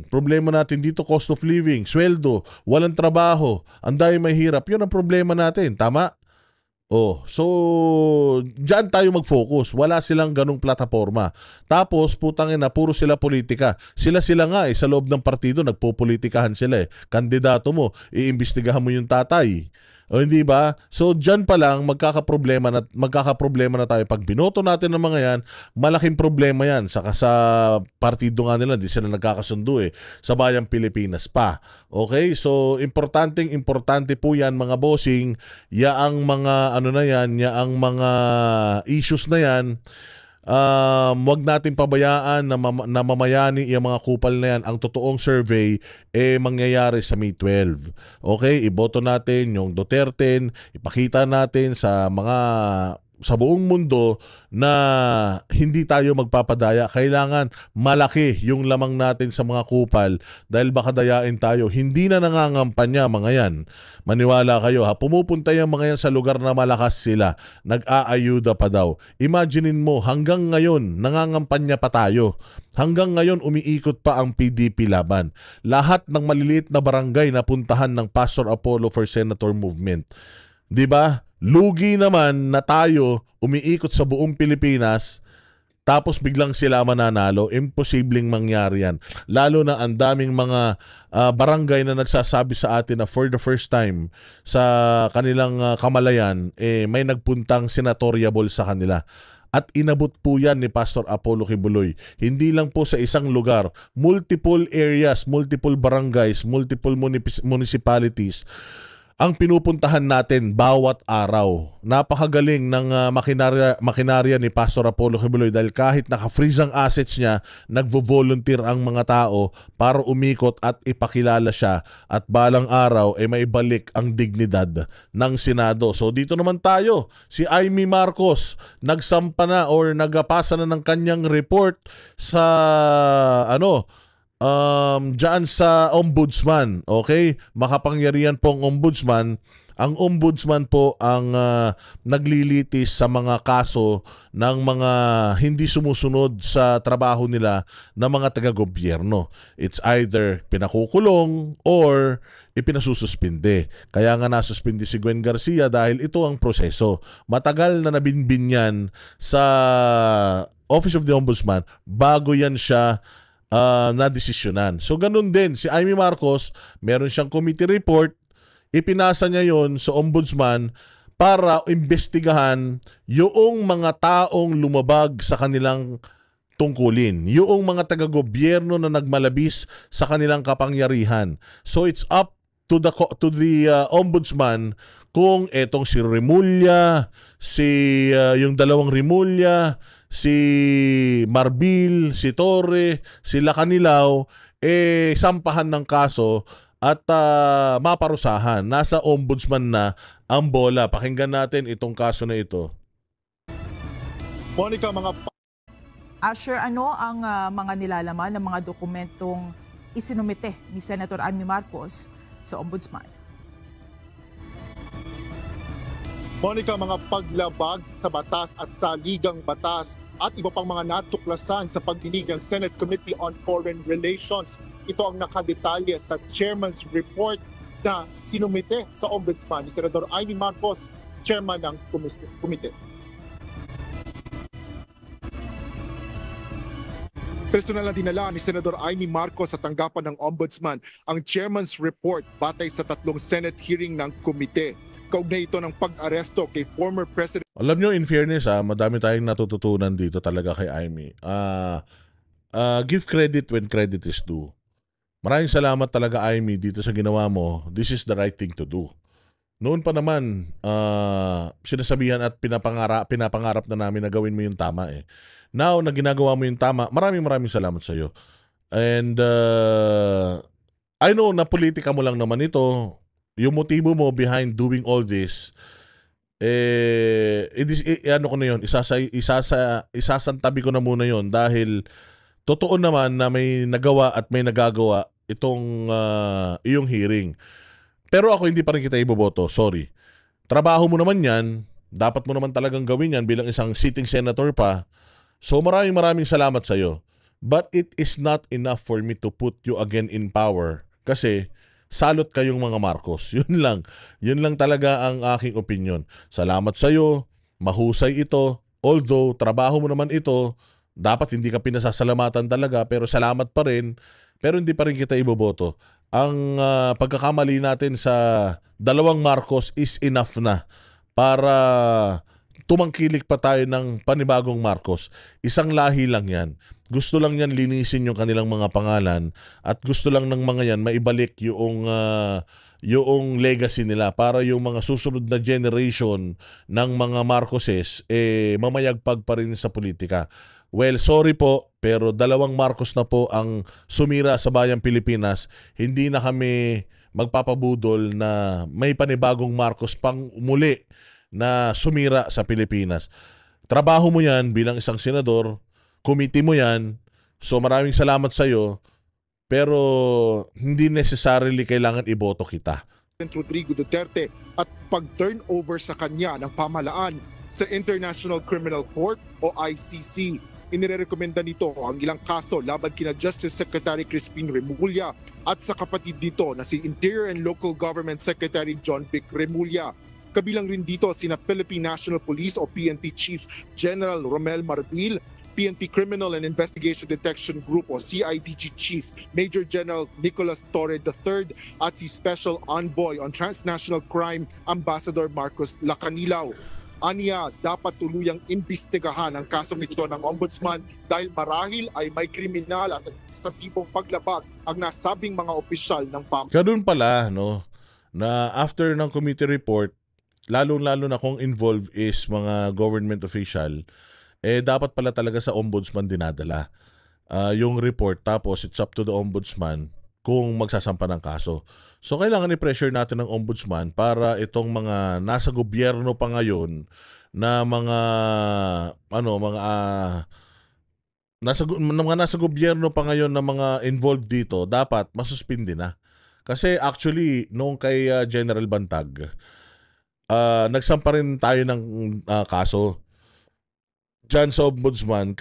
Problema natin dito, cost of living, sweldo, walang trabaho, ang dami mahirap. Yun ang problema natin. Tama? Oh, so diyan tayo mag-focus. Wala silang ganung plataforma. Tapos putangin na puro sila politika. Sila nga sa loob ng partido nagpopolitikahan sila eh. Kandidato mo, iimbestigahan mo yung tatay. O hindi ba? So diyan pa lang magkakaproblema na tayo pag binoto natin ng mga yan, malaking problema yan. Saka sa partido nga nila, di sila nagkakasundo eh. Sa bayang Pilipinas pa. Okay? So importante po yan mga bossing, yaang mga ano na yan, yaang mga issues na yan. Wag natin pabayaan na mamayani yung mga kupal na yan. Ang totoong survey mangyayari sa May 12. Okay, iboto natin yung Duterte, ipakita natin sa buong mundo na hindi tayo magpapadaya. Kailangan malaki yung lamang natin sa mga kupal dahil baka dayain tayo. Hindi na nangangampanya mga yan. Maniwala kayo ha. Pumupunta yung mga yan sa lugar na malakas sila. Nag-aayuda pa daw. Imaginein mo, hanggang ngayon nangangampanya pa tayo. Hanggang ngayon umiikot pa ang PDP laban. Lahat ng maliliit na barangay na puntahan ng Pastor Apollo for Senator Movement. 'Di ba? Lugi naman na tayo umiikot sa buong Pilipinas tapos biglang sila mananalo. Imposibleng mangyari yan. Lalo na ang daming mga barangay na nagsasabi sa atin na for the first time sa kanilang kamalayan, may nagpuntang senatoriable sa kanila. At inabot po yan ni Pastor Apollo Kibuloy. Hindi lang po sa isang lugar, multiple areas, multiple barangays, multiple municipalities ang pinupuntahan natin bawat araw. Napakagaling ng makinarya ni Pastor Apollo Kibuloy dahil kahit naka-freeze ang assets niya, nagvo-volunteer ang mga tao para umikot at ipakilala siya at balang araw maibalik ang dignidad ng Senado. So dito naman tayo, si Amy Marcos nagsampa na or nagpasa na ng kanyang report sa diyan sa ombudsman, okay? Makapangyarihan po ang ombudsman. Ang ombudsman po ang naglilitis sa mga kaso ng mga hindi sumusunod sa trabaho nila ng mga taga-gobyerno. It's either pinakukulong or ipinasususpinde. Kaya nga nasuspindi si Gwen Garcia dahil ito ang proseso. Matagal na nabinbin yan sa Office of the Ombudsman bago yan siya na-desisyonan. So ganun din, si Amy Marcos, meron siyang committee report, ipinasa niya yon sa ombudsman para imbestigahan yung mga taong lumabag sa kanilang tungkulin, yung mga taga-gobyerno na nagmalabis sa kanilang kapangyarihan. So it's up to the ombudsman kung etong si Remulla, yung dalawang Remulla, si Marbil, si Torre, sila Kanilaw, sampahan ng kaso at maparusahan. Nasa ombudsman na ang bola. Pakinggan natin itong kaso na ito. Monica, Asher, ano ang mga nilalaman ng mga dokumentong isinumite ni Senator Amy Marcos sa ombudsman? Monica, mga paglabag sa batas at sa ligang batas at iba pang mga natuklasan sa pagdinig ng Senate Committee on Foreign Relations. Ito ang nakadetalye sa Chairman's Report na sinumite sa Ombudsman ni Senador Amy Marcos, Chairman ng Komite. Personal na dinala ni Senador Amy Marcos sa tanggapan ng Ombudsman ang Chairman's Report batay sa 3 Senate hearing ng Komite. Kaugnay ito ng pag-aresto kay former President. Alam nyo, in fairness, madami tayong natututunan dito talaga kay Amy. Give credit when credit is due. Maraming salamat talaga, Amy, dito sa ginawa mo. This is the right thing to do. Noon pa naman, sinasabihan at pinapangarap na namin na gawin mo yung tama eh. Now, na ginagawa mo yung tama, maraming salamat sa iyo. And I know na politika mo lang naman ito. Yung motibo mo behind doing all this, ano ko na yun, isasantabi ko na muna yun dahil totoo naman na may nagawa at may nagagawa itong iyong hearing. Pero ako hindi pa rin kita iboboto, sorry. Trabaho mo naman yan, dapat mo naman talagang gawin yan bilang isang sitting senator pa. So maraming salamat sa iyo. But it is not enough for me to put you again in power kasi salot kayong mga Marcos. Yun lang. Yun lang talaga ang aking opinion. Salamat sa iyo. Mahusay ito. Although trabaho mo naman ito, dapat hindi ka pinasasalamatan talaga pero salamat pa rin. Pero hindi pa rin kita iboboto. Ang pagkakamali natin sa dalawang Marcos is enough na para tumangkilik pa tayo ng panibagong Marcos. Isang lahi lang yan. Gusto lang yan linisin yung kanilang mga pangalan at gusto lang ng mga yan maibalik yung legacy nila para yung mga susunod na generation ng mga Marcoses mamayagpag pa rin sa politika. Well, sorry po, pero dalawang Marcos na po ang sumira sa bayang Pilipinas. Hindi na kami magpapabudol na may panibagong Marcos pang muli na sumira sa Pilipinas. Trabaho mo yan bilang isang senador, committee mo yan, so maraming salamat sa iyo, pero hindi necessarily kailangan iboto kita. Rodrigo Duterte at pag-turnover sa kanya ng pamahalaan sa International Criminal Court o ICC. Inirekomenda nito ang ilang kaso laban kina Justice Secretary Crispin Remulla at sa kapatid dito na si Interior and Local Government Secretary John Vic Remulla. Kabilang rin dito sina Philippine National Police o PNP Chief General Romel Marbil, PNP Criminal and Investigation Detection Group o CIDG Chief Major General Nicolas Torre III at si Special Envoy on Transnational Crime Ambassador Marcos Lacanilaw. Aniya, dapat tuluyang imbestigahan ang kasong ito ng Ombudsman dahil marahil ay may kriminal at administratibong paglabag ang nasabing mga opisyal ng PAM. Ganun pala, no, na after ng committee report, lalo-lalo na kung involved is mga government official, dapat pala talaga sa ombudsman dinadala yung report, tapos it's up to the ombudsman kung magsasampa ng kaso. So kailangan i-pressure natin ng ombudsman para itong mga nasa gobyerno pa ngayon na nasa gobyerno pa ngayon na mga involved dito, dapat masuspindi na. Kasi actually noong kay General Bantag, nagsampa rin tayo ng kaso dyan sa ombudsman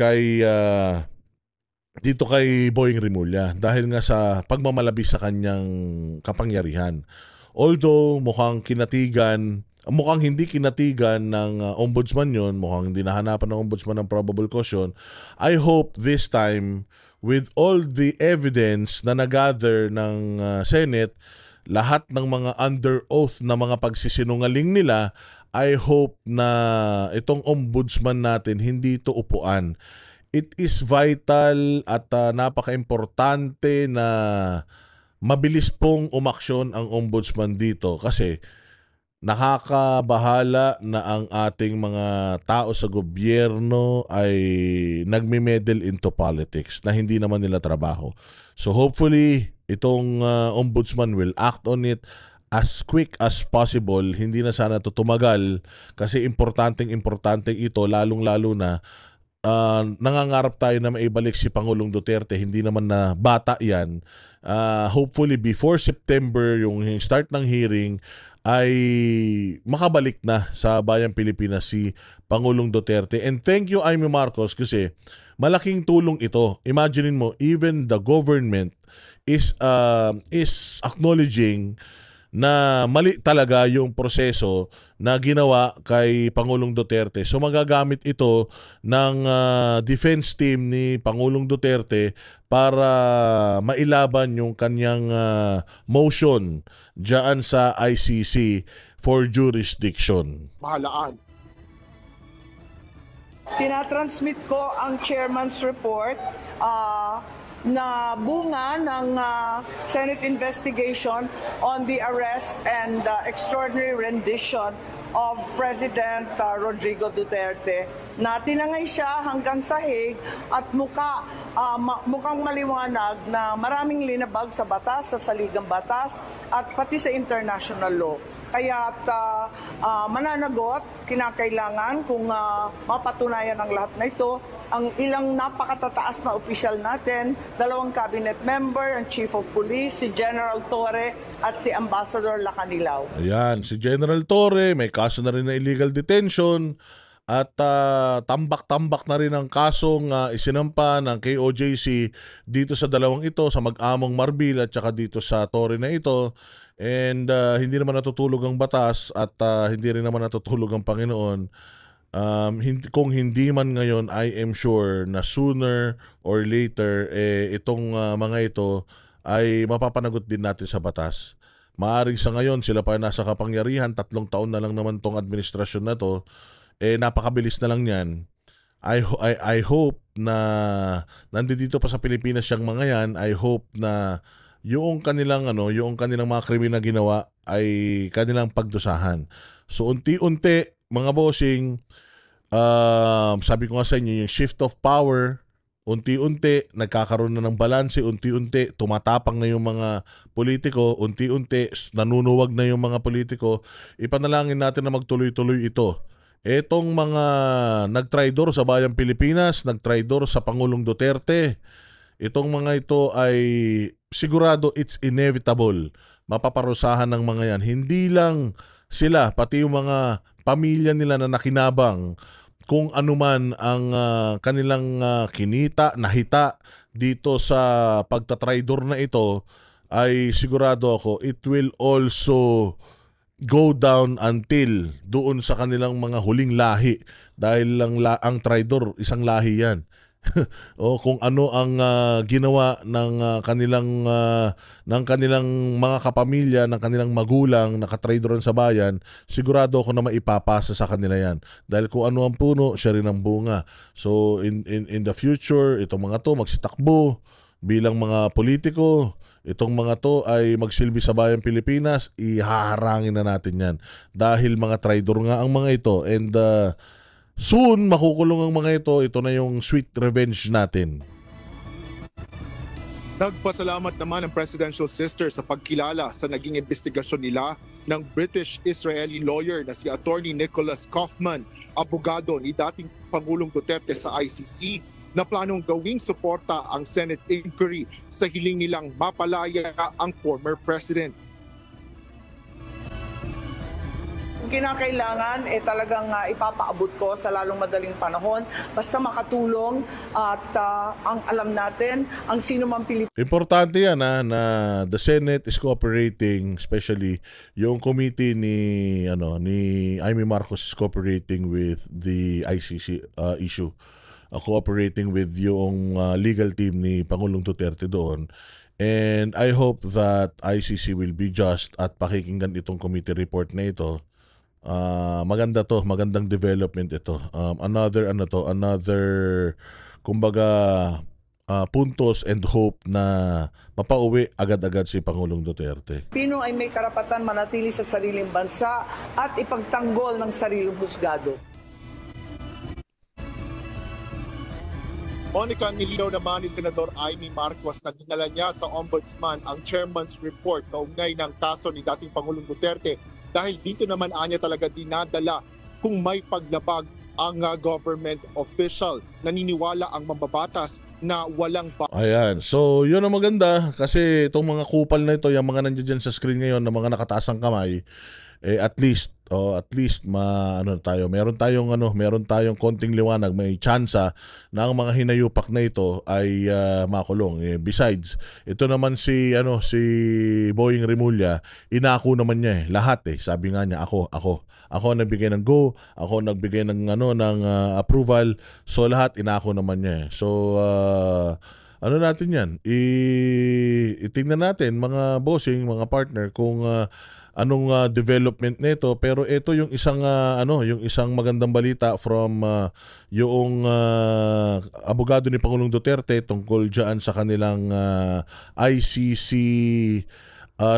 dito kay Boying Remulla dahil nga sa pagmamalabis sa kanyang kapangyarihan. Although mukhang hindi kinatigan ng ombudsman yon, mukhang hindi nahanapan ng ombudsman ng probable cause yun. I hope this time, with all the evidence na nagather ng Senate, lahat ng mga under oath na mga pagsisinungaling nila, I hope na itong ombudsman natin hindi ito upuan. It is vital at napaka-importante na mabilis pong umaksyon ang ombudsman dito kasi nakakabahala na ang ating mga tao sa gobyerno ay nagme-meddle into politics na hindi naman nila trabaho. So hopefully itong ombudsman will act on it as quick as possible. Hindi na sana ito tumagal kasi importanteng ito, lalong-lalo na nangangarap tayo na maibalik si Pangulong Duterte. Hindi naman na bata yan. Hopefully before September, yung start ng hearing, ay makabalik na sa bayang Pilipinas si Pangulong Duterte. And thank you, Amy Marcos, kasi malaking tulong ito. Imagine mo, even the government is acknowledging na mali talaga yung proseso na ginawa kay Pangulong Duterte. So magagamit ito ng defense team ni Pangulong Duterte para mailaban yung kanyang motion diyan sa ICC for jurisdiction. Mahalaan. Tinatransmit ko ang chairman's report na bunga ng Senate investigation on the arrest and extraordinary rendition of President Rodrigo Duterte na tinangay siya hanggang sa Hague at mukhang maliwanag na maraming linabag sa batas, sa saligang batas at pati sa international law. Kaya mananagot, kinakailangan kung mapatunayan ang lahat na ito, ang ilang napakatataas na opisyal natin, 2 cabinet member, ang chief of police, si General Torre at si Ambassador Lacanilaw. Ayan, si General Torre, may kaso na rin na illegal detention. at tambak-tambak na rin ang kasong isinampa ng KOJC dito sa dalawang ito, sa mag-among Marbil at saka dito sa Torre na ito. And hindi naman natutulog ang batas at hindi rin naman natutulog ang Panginoon. Kung hindi man ngayon, I am sure na sooner or later itong mga ito ay mapapanagot din natin sa batas. Maaring sa ngayon sila pa nasa kapangyarihan, 3 taon na lang naman tong administrasyon na to, napakabilis na lang yan. I hope na nandito pa sa Pilipinas yung mga yan. I hope na yung kanilang mga krimen na ginawa ay kanilang pagdusahan. So unti-unti mga bossing, sabi ko nga sa inyo, yung shift of power, unti-unti nagkakaroon na ng balanse, unti-unti tumatapang na yung mga politiko, unti-unti nanunuwag na yung mga politiko. Ipanalangin natin na magtuloy-tuloy ito. Etong mga nagtraidor sa bayang Pilipinas, nagtraidor sa Pangulong Duterte, itong mga ito ay sigurado it's inevitable. Mapaparusahan ng mga yan. Hindi lang sila, pati yung mga pamilya nila na nakinabang kung anuman ang kanilang kinita, nahita dito sa pagtatraidor na ito, ay sigurado ako it will also go down until doon sa kanilang mga huling lahi, dahil lang ang traidor isang lahi yan. O kung ano ang ginawa ng kanilang mga kapamilya, ng kanilang magulang na katraidoran sa bayan, sigurado ako na maipapasa sa kanila yan, dahil kung ano ang puno, siya rin ang bunga. So in the future, itong mga to magsitakbo bilang mga politiko. Itong mga to ay magsilbi sa bayang Pilipinas, ihaharangin na natin yan. Dahil mga traidor nga ang mga ito. And soon, makukulong ang mga ito. Ito na yung sweet revenge natin. Nagpasalamat naman ang Presidential Sister sa pagkilala sa naging investigasyon nila ng British-Israeli lawyer na si Attorney Nicholas Kaufman, abogado ni dating Pangulong Duterte sa ICC, na planong gawing suporta ang Senate inquiry sa hiling nilang mapalaya ang former president. Kinakailangan talagang ipapaabot ko sa lalong madaling panahon basta makatulong at ang alam natin ang sino mang Pilipino. Importante yan na the Senate is cooperating, especially yung committee ni Amy Marcos is cooperating with the ICC issue. Cooperating with yung legal team ni Pangulong Duterte doon. And I hope that ICC will be just at pakikinggan itong committee report na ito. Maganda to, magandang development ito. Another kumbaga puntos and hope na mapauwi agad-agad si Pangulong Duterte. Pino ay may karapatan manatili sa sariling bansa at ipagtanggol ng sariling husgado. Monica, nilinaw naman ni Senador Amy Marcos na dinala niya sa Ombudsman ang chairman's report kaugnay ng kaso ni dating Pangulong Duterte, dahil dito naman anya talaga dinadala kung may paglabag ang government official. Naniniwala ang mambabatas na walang Ayan. So, yun ang maganda kasi itong mga kupal na ito, yung mga nandiyan sa screen ngayon na mga nakataas ang kamay, at least meron tayong konting liwanag, may tsansa na ang mga hinayupak na ito ay makulong. Besides, ito naman si Boying Rimulya, inako naman niya lahat sabi nga niya, ako nagbigay ng go, ako nagbigay ng approval, so lahat inako naman niya. So natin yan, itingnan natin mga bossing, mga partner, kung anong development nito. Pero ito yung isang magandang balita from yung abogado ni Pangulong Duterte tungkol diyan sa kanilang ICC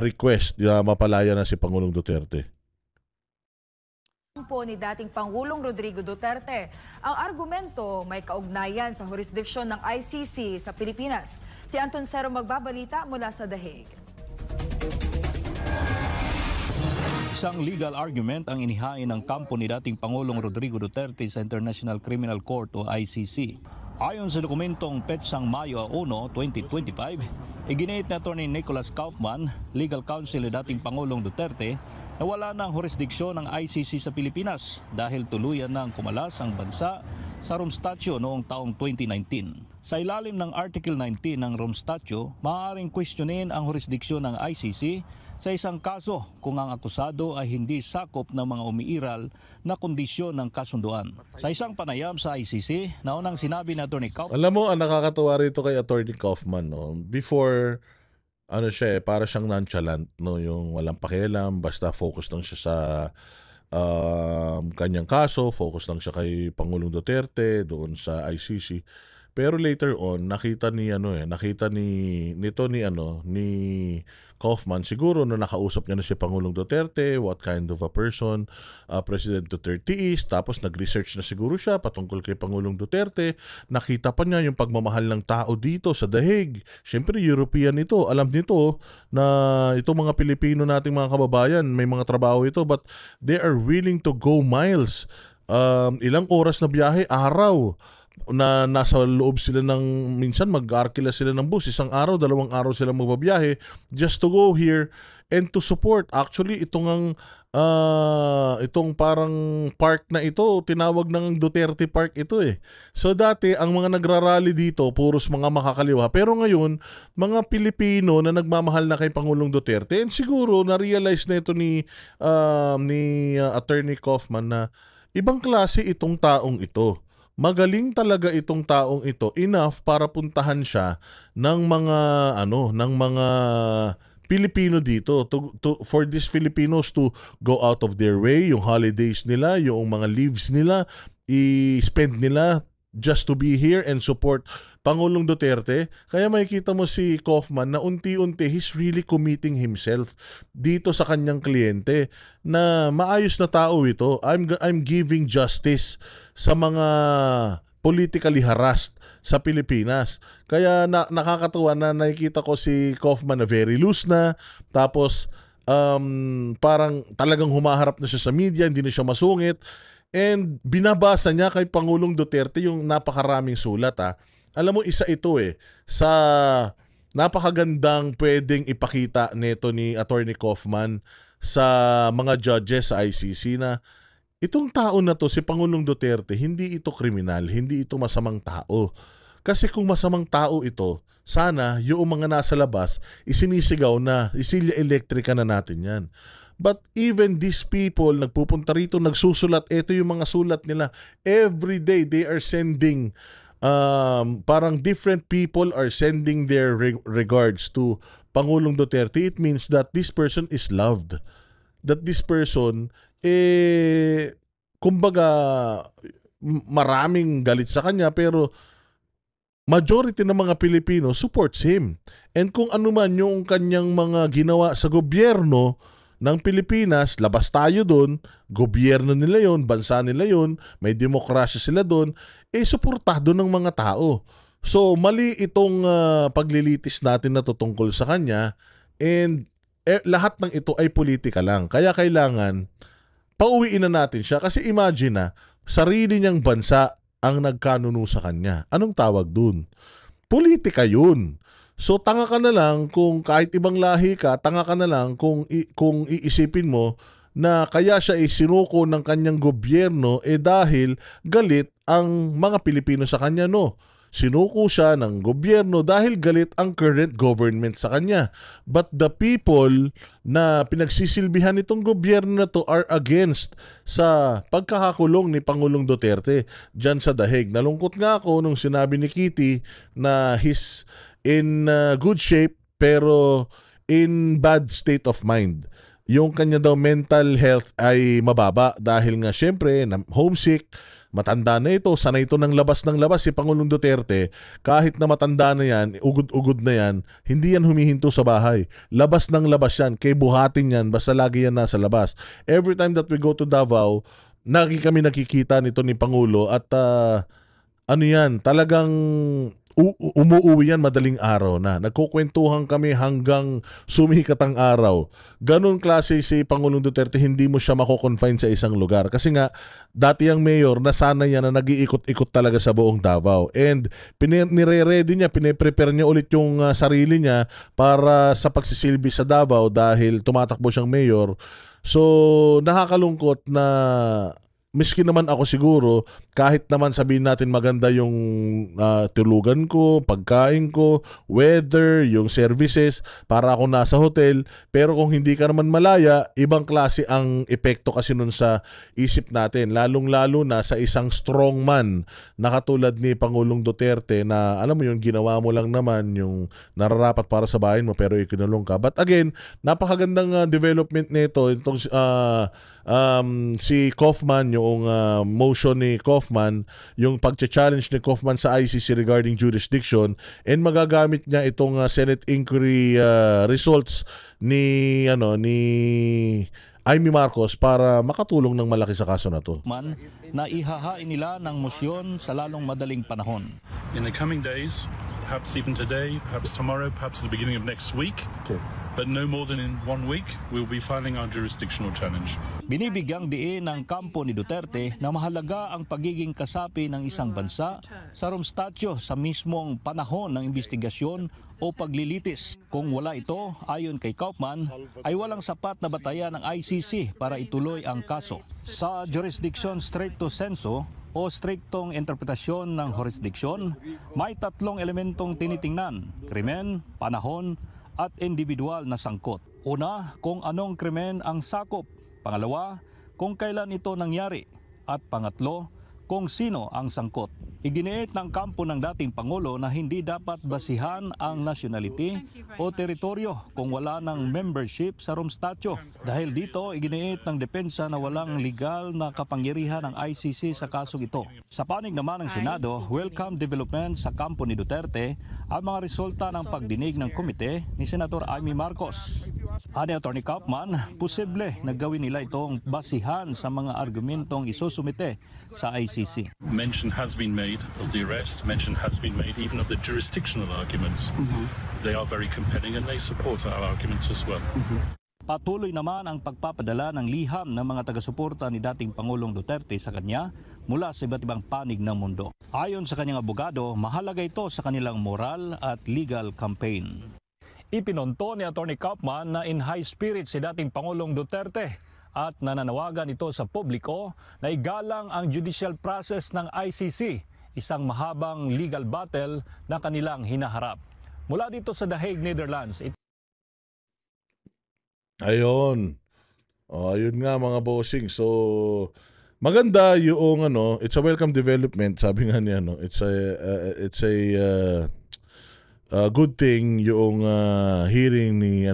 request na mapalaya na si Pangulong Duterte. Po ni dating Pangulong Rodrigo Duterte, ang argumento may kaugnayan sa jurisdiksyon ng ICC sa Pilipinas. Si Anton Cero magbabalita mula sa The Hague. Isang legal argument ang inihain ng kampo ni dating Pangulong Rodrigo Duterte sa International Criminal Court o ICC. Ayon sa dokumentong petsang Mayo 1, 2025, iginiit ni Attorney Nicholas Kaufman, legal counsel ni dating Pangulong Duterte, nawala ng jurisdiksyon ng ICC sa Pilipinas dahil tuluyan ng kumalas ang bansa sa Rome Statute noong taong 2019. Sa ilalim ng Article 19 ng Rome Statute, maaaring questionin ang jurisdiksyon ng ICC sa isang kaso kung ang akusado ay hindi sakop ng mga umiiral na kondisyon ng kasunduan. Sa isang panayam sa ICC, naunang sinabi ni Atty. Kaufman. Alam mo, ang nakakatuwa rito kay Atty. Kaufman, no? Before, para siyang nonchalant, no? Yung walang pakialam, basta focus lang siya sa kanyang kaso, focus lang siya kay Pangulong Duterte doon sa ICC. Pero later on, nakita ni Kaufman, siguro na nakausap niya na si Pangulong Duterte, what kind of a person President Duterte is, tapos nag-research na siguro siya patungkol kay Pangulong Duterte, nakita pa niya yung pagmamahal ng tao dito sa Dahig. Siyempre, European ito, alam nito na itong mga Pilipino nating mga kababayan, may mga trabaho ito, but they are willing to go miles. Ilang oras na biyahe, araw, na nasa loob sila ng, minsan mag-arkila sila ng bus, isang araw, 2 araw sila magbabiyahe just to go here and to support. Actually, itong parang park na ito, tinawag ng Duterte Park ito eh. So dati, ang mga nagrarally dito, puros mga makakaliwa. Pero ngayon, mga Pilipino na nagmamahal na kay Pangulong Duterte, and siguro na-realize na ito ni Atty. Kaufman na ibang klase itong taong ito. Magaling talaga itong taong ito, enough para puntahan siya ng mga Pilipino dito, for these Filipinos to go out of their way, yung holidays nila, yung mga leaves nila, i-spend nila just to be here and support Pangulong Duterte. Kaya makikita mo si Kaufman na unti-unti he's really committing himself dito sa kanyang kliyente na maayos na tao ito. I'm giving justice sa mga politically harassed sa Pilipinas. Kaya nakakatuwa na nakikita ko si Kaufman na very loose na, tapos parang talagang humaharap na siya sa media, hindi na siya masungit. And binabasa niya kay Pangulong Duterte yung napakaraming sulat. Alam mo, isa ito sa napakagandang pwedeng ipakita nito ni Atty. Kaufman sa mga judges sa ICC na itong tao na to, si Pangulong Duterte, hindi ito kriminal, hindi ito masamang tao. Kasi kung masamang tao ito, sana yung mga nasa labas, isinisigaw na, isilya elektrika na natin yan. But even these people, nagpupunta rito, nagsusulat, ito yung mga sulat nila. Every day, they are sending, parang different people are sending their regards to Pangulong Duterte. It means that this person is loved. That this person, kumbaga, maraming galit sa kanya, pero majority ng mga Pilipino supports him. And kung ano man yung kanyang mga ginawa sa gobyerno ng Pilipinas, labas tayo doon, gobyerno nila yon, bansa nila yon, may demokrasya sila doon, suportado ng mga tao. So, mali itong paglilitis natin na tutungkol sa kanya, and lahat ng ito ay politika lang. Kaya kailangan pauwiin na natin siya. Kasi imagine na, sarili niyang bansa ang nagkanuno sa kanya. Anong tawag dun? Politika yun. So tanga ka na lang kung kahit ibang lahi ka, tanga ka na lang kung iisipin mo na kaya siya sinuko ng kanyang gobyerno dahil galit ang mga Pilipino sa kanya. No. Sinuko siya ng gobyerno dahil galit ang current government sa kanya. But the people na pinagsisilbihan nitong gobyerno na to are against sa pagkakakulong ni Pangulong Duterte dyan sa Dahig. Nalungkot nga ako nung sinabi ni Kitty na he's in good shape pero in bad state of mind. Yung kanya daw mental health ay mababa dahil nga syempre homesick, matanda na ito, sanay ito ng labas si Pangulong Duterte. Kahit na matanda na yan, ugod-ugod na yan, hindi yan humihinto sa bahay. Labas ng labas yan, kay buhatin yan, basta lagi yan nasa labas. Every time that we go to Davao, kami nakikita nito ni Pangulo at ano yan, talagang umuuwi yan madaling araw na. Nagkukwentuhan kami hanggang sumikat ang araw. Ganon klase si Pangulong Duterte, hindi mo siya mako-confine sa isang lugar. Kasi nga, dati ang mayor, nasanay yan na nag-iikot-ikot talaga sa buong Davao. And nire-ready niya, pine-prepare niya ulit yung sarili niya para sa pagsisilbi sa Davao dahil tumatakbo siyang mayor. So, nakakalungkot na miski naman ako siguro, kahit naman sabihin natin maganda yung tulugan ko, pagkain ko, weather, yung services, para ako nasa hotel, pero kung hindi ka naman malaya, ibang klase ang epekto kasi nun sa isip natin, lalong-lalo na sa isang strongman na katulad ni Pangulong Duterte na alam mo yung ginawa mo lang naman yung nararapat para sa bayan mo pero ikinulong ka. But again, napakagandang development nito itong si Kaufman, yung motion ni Kaufman, yung pagcha-challenge ni Kaufman sa ICC regarding jurisdiction, and magagamit niya itong Senate inquiry results ni Amy Marcos para makatulong ng malaki sa kaso na to. Na ihahain nila ng mosyon sa lalong madaling panahon. In the coming days, perhaps even today, perhaps tomorrow, perhaps at the beginning of next week, but no more than in 1 week, we'll be filing our jurisdictional challenge. Binibigyang diin ng kampo ni Duterte na mahalaga ang pagiging kasapi ng isang bansa sa rumstatyo sa mismong panahon ng investigasyon o paglilitis. Kung wala ito, ayon kay Kaufman, ay walang sapat na batayan ng ICC para ituloy ang kaso. Sa jurisdiction stricto sensu o striktong interpretasyon ng jurisdiksyon, may 3 elementong tinitingnan: krimen, panahon, at individual na sangkot. Una, kung anong krimen ang sakop. Pangalawa, kung kailan ito nangyari. At pangatlo, kung sino ang sangkot. Iginiit ng kampo ng dating Pangulo na hindi dapat basihan ang nationality o teritoryo kung wala ng membership sa rumstatyo. Dahil dito, iginiit ng depensa na walang legal na kapangyarihan ng ICC sa kasong ito. Sa panig naman ng Senado, welcome development sa kampo ni Duterte ang mga resulta ng pagdinig ng komite ni Senator Amy Marcos. Ani Attorney Kaufman, posible na gawin nila itong basihan sa mga argumentong isusumite sa ICC. Mention has been made of the arrest, mention has been made even of the jurisdictional arguments. They are very compelling and they support our arguments as well. Patuloy naman ang pagpapadala ng liham ng mga taga-suporta ni dating Pangulong Duterte sa kanya mula sa iba't ibang panig ng mundo. Ayon sa kanyang abogado, mahalaga ito sa kanilang moral at legal campaign. Ipinonto ni Attorney Kaufman na in high spirit si dating Pangulong Duterte at nananawagan ito sa publiko na igalang ang judicial process ng ICC, isang mahabang legal battle na kanilang hinaharap. Mula dito sa The Hague, Netherlands. Ayun. Ayun nga mga bossing. So, maganda yung it's a welcome development, sabi nga niya, it's a good thing yung hearing ni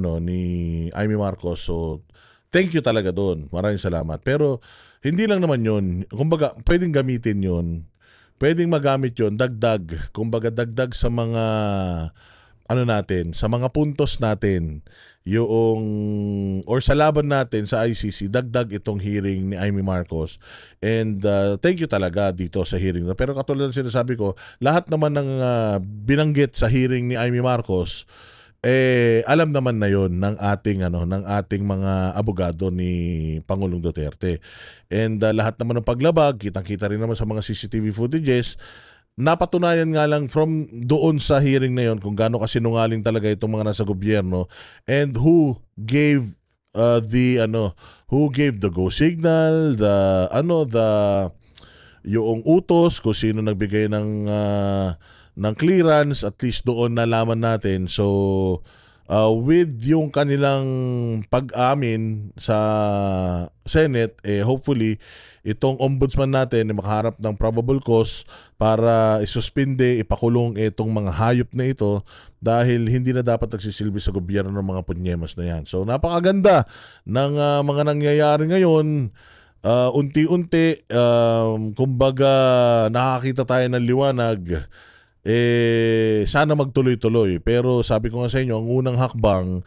Amy Marcos. So, thank you talaga doon. Maraming salamat. Pero hindi lang naman 'yon. Kumbaga, pwedeng gamitin 'yon. Pwedeng magamit 'yon dagdag. Kumbaga dagdag sa mga natin, sa mga puntos natin, yung or sa laban natin sa ICC, dagdag itong hearing ni Amy Marcos. And thank you talaga dito sa hearing. Pero katulad ng sinasabi ko, lahat naman ng binanggit sa hearing ni Amy Marcos, alam naman na yon ng ating mga abogado ni Pangulong Duterte. And lahat naman ng paglabag, kitang-kita rin naman sa mga CCTV footages. Napatunayan nga lang from doon sa hearing na yon kung gaano kasinungaling talaga itong mga nasa gobyerno and who gave the go signal, yung utos, kung sino nagbigay ng clearance, at least doon nalaman natin. So with yung kanilang pag-amin sa Senate, hopefully itong ombudsman natin makaharap ng probable cause para isuspinde, ipakulong itong mga hayop na ito dahil hindi na dapat nagsisilbi sa gobyerno ng mga punyemas na yan. So napakaganda ng mga nangyayari ngayon. Unti-unti, kumbaga nakakita tayo ng liwanag. Sana magtuloy-tuloy. Pero sabi ko nga sa inyo, ang unang hakbang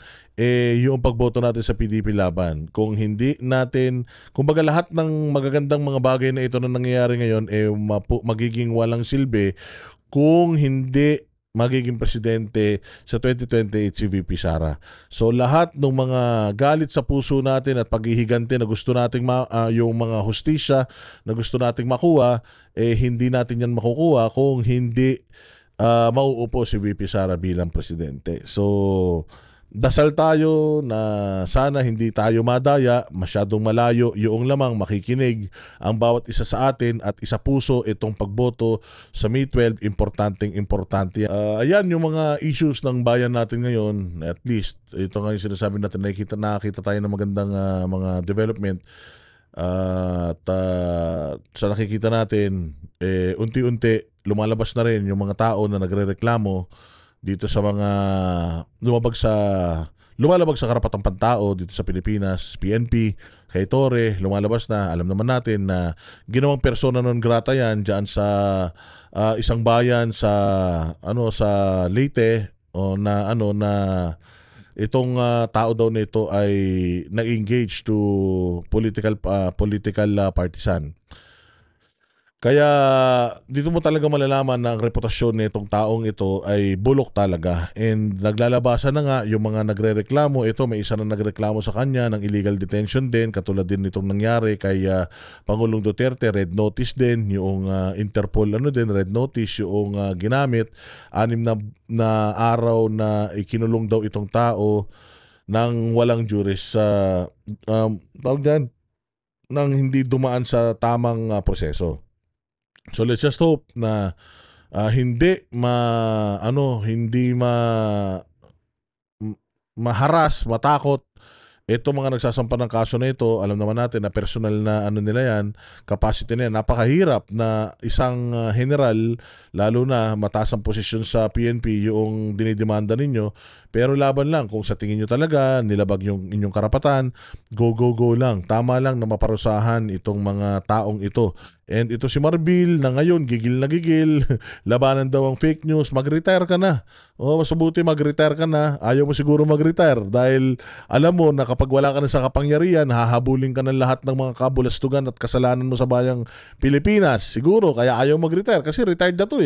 yung pagboto natin sa PDP Laban. Kung hindi natin, kumbaga lahat ng magagandang mga bagay na ito na nangyayari ngayon magiging walang silbi kung hindi magiging presidente sa 2028 si VP Sara. So lahat ng mga galit sa puso natin at paghihigante na gusto nating yung mga hustisya na gusto nating makuha, hindi natin yan makukuha kung hindi mauupo si VP Sara bilang presidente. So dasal tayo na sana hindi tayo madaya, masyadong malayo yung lamang makikinig ang bawat isa sa atin at isa puso itong pagboto sa May 12, importante. Ayan yung mga issues ng bayan natin ngayon, at least ito nga yung sinasabi natin, nakita tayo ng magandang mga development. At sa nakikita natin, unti-unti lumalabas na rin yung mga tao na nagrereklamo dito sa mga lumalabag sa karapatang pantao dito sa Pilipinas. PNP, kay Torre, lumalabas na. Alam naman natin na ginawang persona non grata yan dyan sa isang bayan sa sa Leyte, o na itong tao daw nito ay nag-engage to political partisan. Kaya dito mo talaga malalaman na ang reputasyon nitong taong ito ay bulok talaga. And naglalabasan na nga yung mga nagrereklamo. Ito, may isa na nagreklamo sa kanya ng illegal detention din, katulad din nitong nangyari kay Pangulong Duterte. Red notice din, yung Interpol red notice yung ginamit. 6 na araw na ikinulong daw itong tao nang walang juris sa tawag dyan, nang hindi dumaan sa tamang proseso. So let's just hope na hindi maharas, matakot itong mga nagsasampa ng kaso na ito. Alam naman natin na personal na nila yan, capacity na yan. Napakahirap na isang general, lalo na mataas ang posisyon sa PNP yung dinidemanda ninyo. Pero laban lang, kung sa tingin nyo talaga nilabag yung inyong karapatan, go lang. Tama lang na maparusahan itong mga taong ito. And ito si Marbil na ngayon gigil na gigil, labanan daw ang fake news, mag-retire ka na. Mas mabuti mag-retire ka na. Ayaw mo siguro mag-retire dahil alam mo na kapag wala ka na sa kapangyarihan, hahabulin ka ng lahat ng mga kabulastugan at kasalanan mo sa bayang Pilipinas. Siguro kaya ayaw mag-retire kasi retired na to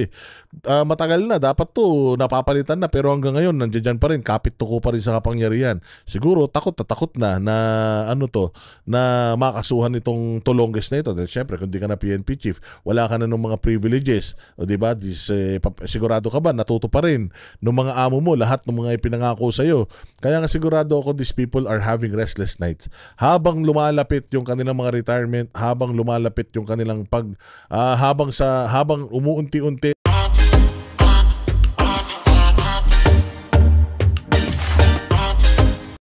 matagal na, dapat to napapalitan na, pero hanggang ngayon nandiyan pa rin, kapit tuko pa rin sa kapangyarihan. Siguro takot na na makasuhan itong Tolonges na ito. Dahil syempre kung di ka na PNP chief, wala ka na ng mga privileges, o di ba? Sigurado ka ba natuto pa rin ng mga amo mo lahat ng mga ipinangako sa iyo? Kaya nga sigurado ako these people are having restless nights habang lumalapit yung kanilang mga retirement, habang lumalapit yung kanilang habang umuunti-unti